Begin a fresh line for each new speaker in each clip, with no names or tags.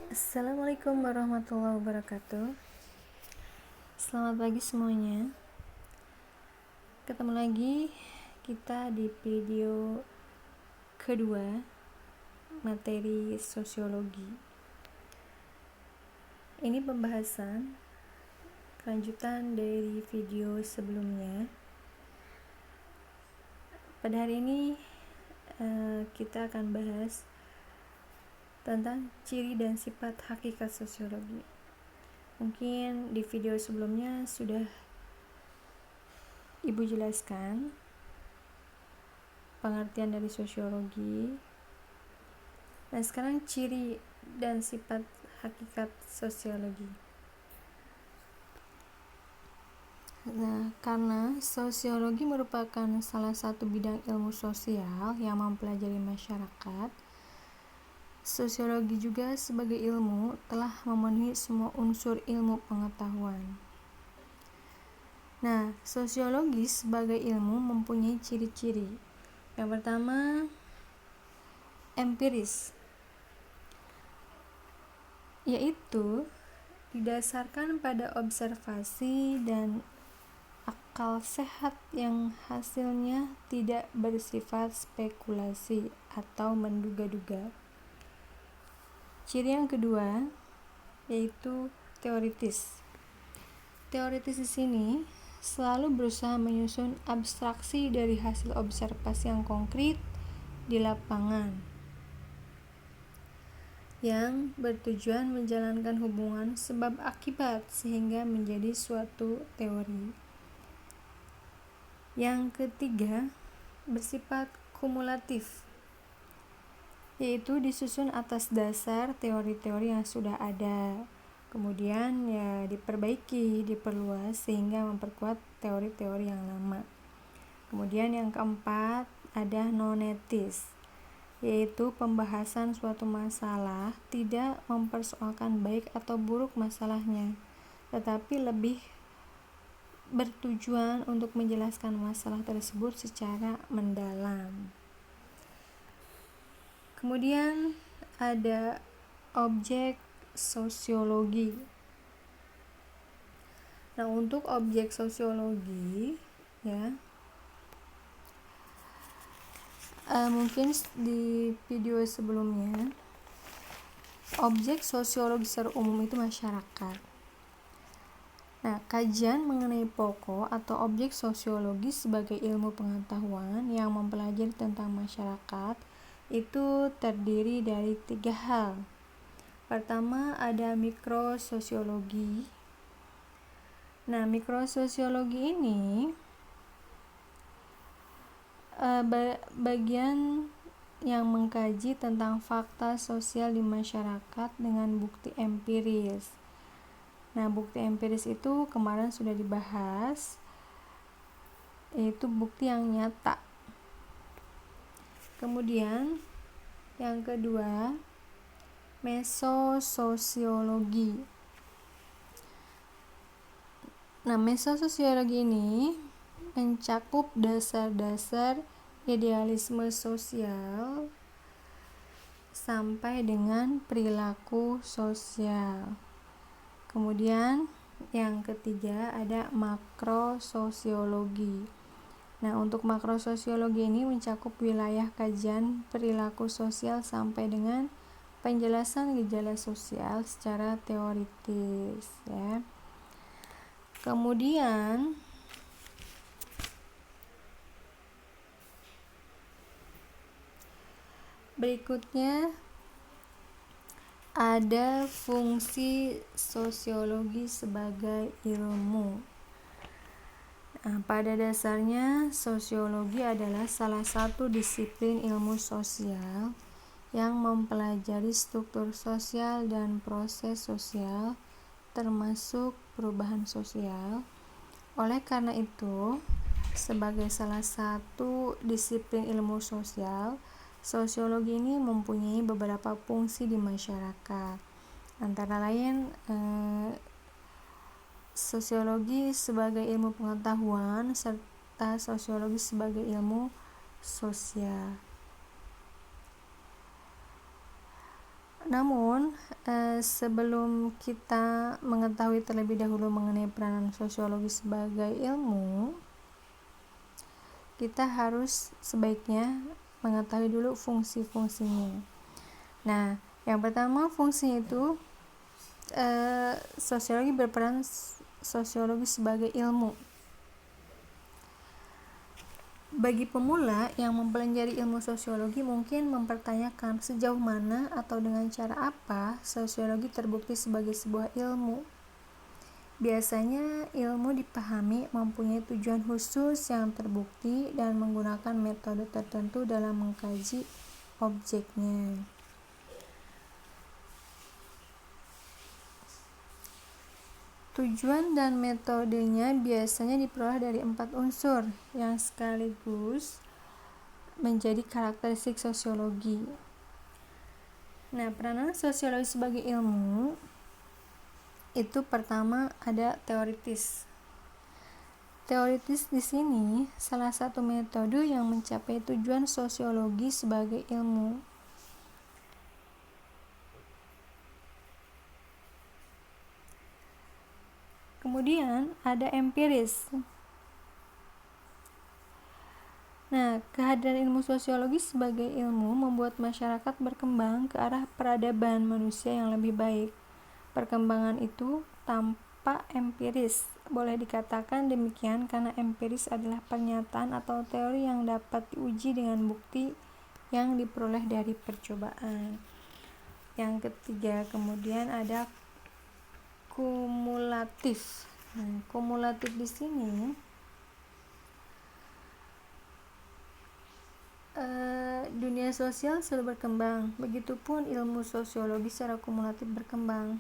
Assalamualaikum warahmatullahi wabarakatuh. Selamat pagi semuanya. Ketemu lagi kita di video kedua materi sosiologi. Ini pembahasan kelanjutan dari video sebelumnya. Pada hari ini kita akan bahas tentang ciri dan sifat hakikat sosiologi. Mungkin di video sebelumnya sudah Ibu jelaskan pengertian dari sosiologi. Nah, sekarang ciri dan sifat hakikat sosiologi. Nah, karena sosiologi merupakan salah satu bidang ilmu sosial yang mempelajari masyarakat, sosiologi juga sebagai ilmu telah memenuhi semua unsur ilmu pengetahuan. Nah, sosiologi sebagai ilmu mempunyai ciri-ciri. Yang pertama, empiris, yaitu didasarkan pada observasi dan akal sehat yang hasilnya tidak bersifat spekulasi atau menduga-duga. Ciri yang kedua yaitu teoritis. Teoritis di sini selalu berusaha menyusun abstraksi dari hasil observasi yang konkret di lapangan, yang bertujuan menjalankan hubungan sebab akibat sehingga menjadi suatu teori. Yang ketiga, bersifat kumulatif, yaitu disusun atas dasar teori-teori yang sudah ada, kemudian diperbaiki, diperluas sehingga memperkuat teori-teori yang lama. Kemudian yang keempat ada nonetis, yaitu pembahasan suatu masalah tidak mempersoalkan baik atau buruk masalahnya, tetapi lebih bertujuan untuk menjelaskan masalah tersebut secara mendalam. Kemudian ada objek sosiologi. Nah, untuk objek sosiologi mungkin di video sebelumnya, objek sosiologi secara umum itu masyarakat. Nah, kajian mengenai pokok atau objek sosiologi sebagai ilmu pengetahuan yang mempelajari tentang masyarakat itu terdiri dari 3 hal. Pertama ada mikrososiologi. Nah, mikrososiologi ini bagian yang mengkaji tentang fakta sosial di masyarakat dengan bukti empiris. Nah, bukti empiris itu kemarin sudah dibahas, yaitu bukti yang nyata. Kemudian yang kedua, mesososiologi. Nah, mesososiologi ini mencakup dasar-dasar idealisme sosial sampai dengan perilaku sosial. Kemudian yang ketiga ada makrososiologi. Nah, untuk makrososiologi ini mencakup wilayah kajian perilaku sosial sampai dengan penjelasan gejala sosial secara teoritis ya. Kemudian berikutnya ada fungsi sosiologi sebagai ilmu. Nah, pada dasarnya sosiologi adalah salah satu disiplin ilmu sosial yang mempelajari struktur sosial dan proses sosial termasuk perubahan sosial. Oleh karena itu, sebagai salah satu disiplin ilmu sosial, sosiologi ini mempunyai beberapa fungsi di masyarakat. Antara lain sosiologi sebagai ilmu pengetahuan serta sosiologi sebagai ilmu sosial. Namun sebelum kita mengetahui terlebih dahulu mengenai peranan sosiologi sebagai ilmu, kita harus sebaiknya mengetahui dulu fungsi-fungsinya. Nah, yang pertama fungsinya itu sosiologi berperan sosiologi sebagai ilmu. Bagi pemula yang mempelajari ilmu sosiologi mungkin mempertanyakan sejauh mana atau dengan cara apa sosiologi terbukti sebagai sebuah ilmu. Biasanya ilmu dipahami mempunyai tujuan khusus yang terbukti dan menggunakan metode tertentu dalam mengkaji objeknya. Tujuan dan metodenya biasanya diperoleh dari 4 unsur yang sekaligus menjadi karakteristik sosiologi. Nah, peranan sosiologi sebagai ilmu itu pertama ada teoritis. Teoritis di sini salah satu metode yang mencapai tujuan sosiologi sebagai ilmu. Kemudian ada empiris. Nah, kehadiran ilmu sosiologi sebagai ilmu membuat masyarakat berkembang ke arah peradaban manusia yang lebih baik. Perkembangan itu tampak empiris. Boleh dikatakan demikian karena empiris adalah pernyataan atau teori yang dapat diuji dengan bukti yang diperoleh dari percobaan. Yang ketiga, kemudian ada kumulatif. Nah, kumulatif di sini dunia sosial selalu berkembang, begitupun ilmu sosiologi secara kumulatif berkembang.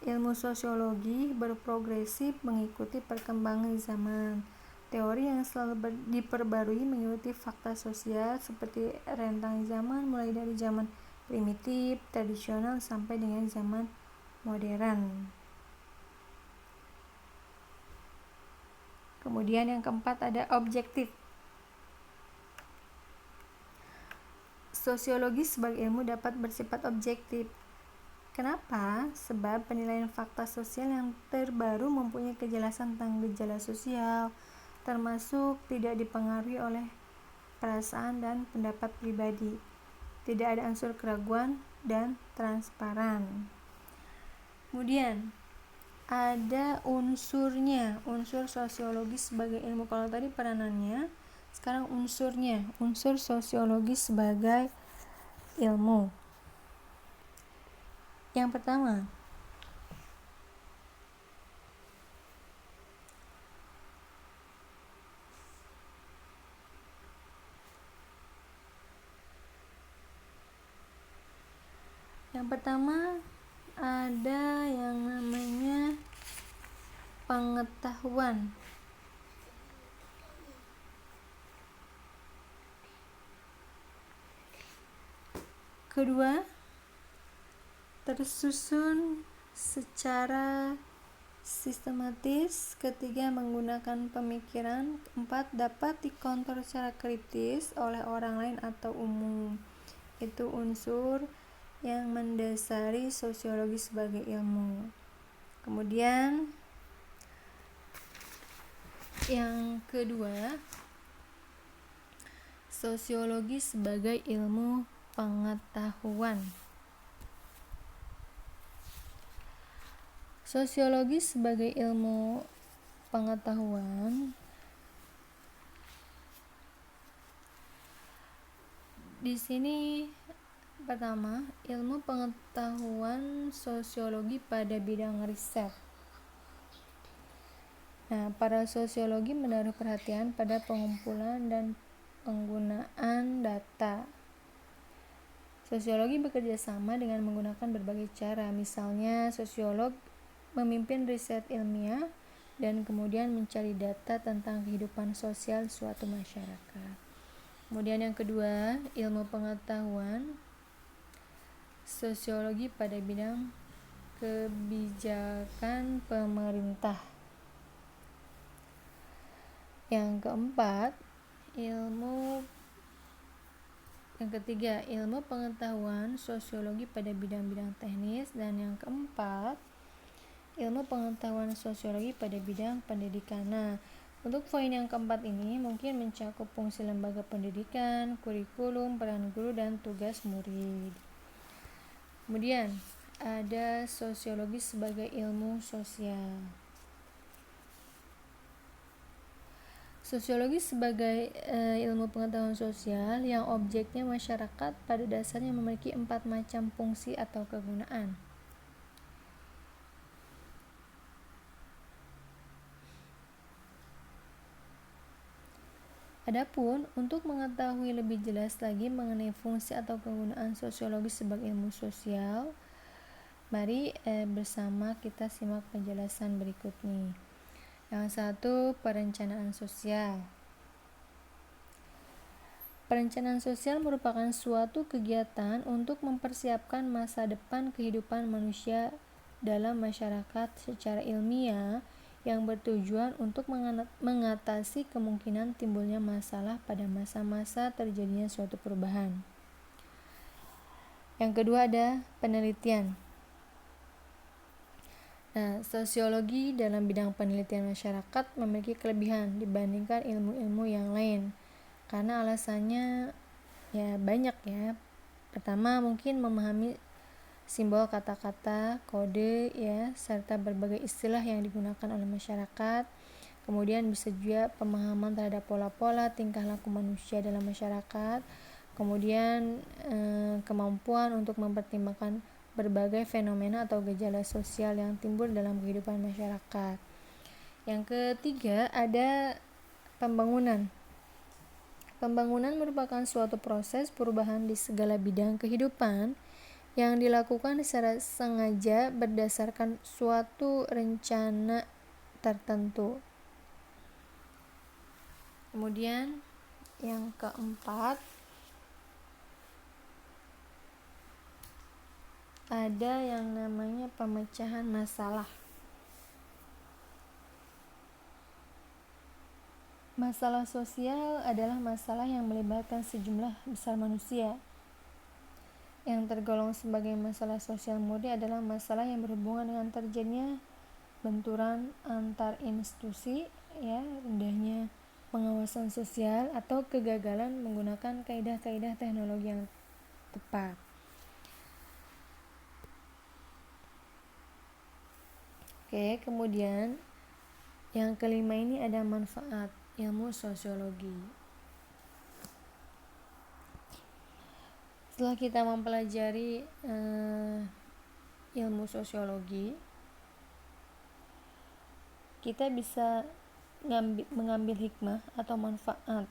Ilmu sosiologi berprogresif mengikuti perkembangan zaman. Teori yang selalu diperbarui mengikuti fakta sosial seperti rentang zaman mulai dari zaman primitif, tradisional sampai dengan zaman modern. Kemudian yang keempat ada objektif. Sosiologi sebagai ilmu dapat bersifat objektif. Kenapa? Sebab penilaian fakta sosial yang terbaru mempunyai kejelasan tentang gejala sosial, termasuk tidak dipengaruhi oleh perasaan dan pendapat pribadi. Tidak ada unsur keraguan dan transparan. Kemudian ada unsurnya, unsur sosiologi sebagai ilmu. Kalau tadi peranannya, sekarang unsurnya, unsur sosiologi sebagai ilmu. Yang pertama, ada yang namanya pengetahuan. Kedua, tersusun secara sistematis. Ketiga, menggunakan pemikiran. Keempat, dapat dikontrol secara kritis oleh orang lain atau umum. Itu unsur yang mendasari sosiologi sebagai ilmu. Kemudian yang kedua, sosiologi sebagai ilmu pengetahuan. Sosiologi sebagai ilmu pengetahuan di sini pertama, ilmu pengetahuan sosiologi pada bidang riset. Nah, para sosiologi menaruh perhatian pada pengumpulan dan penggunaan data. Sosiologi bekerja sama dengan menggunakan berbagai cara. Misalnya, sosiolog memimpin riset ilmiah dan kemudian mencari data tentang kehidupan sosial suatu masyarakat. Kemudian yang kedua, ilmu pengetahuan sosiologi pada bidang kebijakan pemerintah. Yang keempat, ilmu Yang ketiga, ilmu pengetahuan sosiologi pada bidang-bidang teknis. Dan yang keempat, ilmu pengetahuan sosiologi pada bidang pendidikan. Nah, untuk poin yang keempat ini mungkin mencakup fungsi lembaga pendidikan, kurikulum, peran guru, dan tugas murid. Kemudian, ada sosiologi sebagai ilmu sosial. Sosiologi sebagai ilmu pengetahuan sosial yang objeknya masyarakat pada dasarnya memiliki 4 macam fungsi atau kegunaan. Adapun untuk mengetahui lebih jelas lagi mengenai fungsi atau kegunaan sosiologi sebagai ilmu sosial, mari bersama kita simak penjelasan berikut nih. Yang satu, perencanaan sosial. Perencanaan sosial merupakan suatu kegiatan untuk mempersiapkan masa depan kehidupan manusia dalam masyarakat secara ilmiah yang bertujuan untuk mengatasi kemungkinan timbulnya masalah pada masa-masa terjadinya suatu perubahan. Yang kedua ada penelitian. Nah, sosiologi dalam bidang penelitian masyarakat memiliki kelebihan dibandingkan ilmu-ilmu yang lain. Karena alasannya ya banyak ya. Pertama, mungkin memahami simbol kata-kata, kode ya, serta berbagai istilah yang digunakan oleh masyarakat. Kemudian bisa juga pemahaman terhadap pola-pola tingkah laku manusia dalam masyarakat. Kemudian kemampuan untuk mempertimbangkan berbagai fenomena atau gejala sosial yang timbul dalam kehidupan masyarakat. Yang ketiga ada pembangunan. Pembangunan merupakan suatu proses perubahan di segala bidang kehidupan yang dilakukan secara sengaja berdasarkan suatu rencana tertentu. Kemudian yang keempat ada yang namanya pemecahan masalah. Masalah sosial adalah masalah yang melibatkan sejumlah besar manusia. Yang tergolong sebagai masalah sosial murni adalah masalah yang berhubungan dengan terjadinya benturan antar institusi, ya, rendahnya pengawasan sosial atau kegagalan menggunakan kaidah-kaidah teknologi yang tepat. Oke, kemudian yang kelima ini ada manfaat ilmu sosiologi. Setelah kita mempelajari ilmu sosiologi, kita bisa mengambil hikmah atau manfaat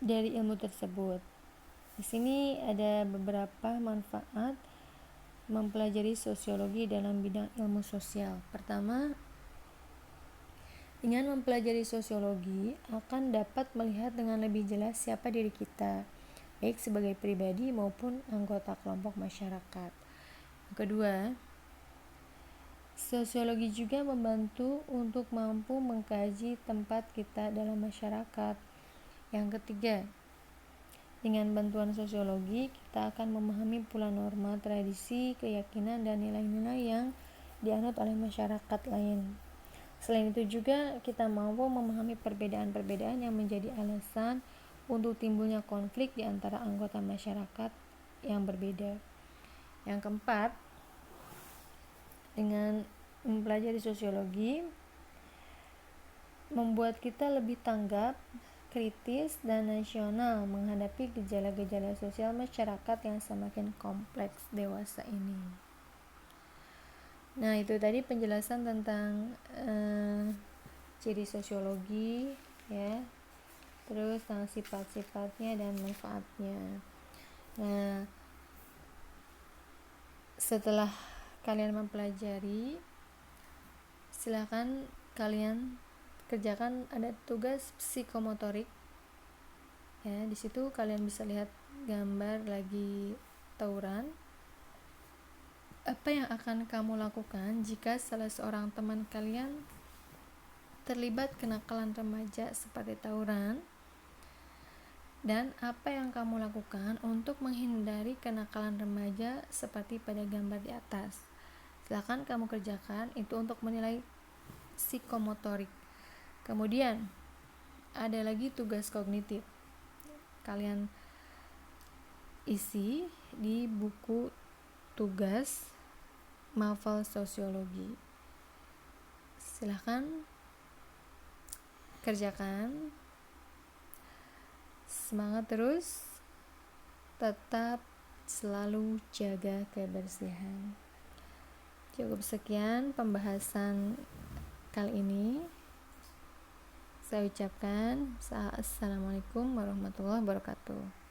dari ilmu tersebut. Di sini ada beberapa manfaat mempelajari sosiologi dalam bidang ilmu sosial. Pertama, dengan mempelajari sosiologi akan dapat melihat dengan lebih jelas siapa diri kita, baik sebagai pribadi maupun anggota kelompok masyarakat. Yang kedua, sosiologi juga membantu untuk mampu mengkaji tempat kita dalam masyarakat. Yang ketiga, dengan bantuan sosiologi kita akan memahami pula norma, tradisi, keyakinan, dan nilai-nilai yang dianut oleh masyarakat lain. Selain itu juga kita mampu memahami perbedaan-perbedaan yang menjadi alasan untuk timbulnya konflik di antara anggota masyarakat yang berbeda. Yang keempat, dengan mempelajari sosiologi membuat kita lebih tanggap, kritis, dan nasional menghadapi gejala-gejala sosial masyarakat yang semakin kompleks dewasa ini. Nah, itu tadi penjelasan tentang ciri sosiologi ya, terus tentang sifat-sifatnya dan manfaatnya. Nah, setelah kalian mempelajari, silakan kalian kerjakan ada tugas psikomotorik ya. Di situ kalian bisa lihat gambar lagi tawuran. Apa yang akan kamu lakukan jika salah seorang teman kalian terlibat kenakalan remaja seperti tawuran? Dan apa yang kamu lakukan untuk menghindari kenakalan remaja seperti pada gambar di atas. Silakan kamu kerjakan, itu untuk menilai psikomotorik. Kemudian ada lagi tugas kognitif. Kalian isi di buku tugas Mafal Sosiologi. Silahkan kerjakan. Semangat terus, tetap selalu jaga kebersihan. Cukup sekian pembahasan kali ini. Saya ucapkan assalamualaikum warahmatullahi wabarakatuh.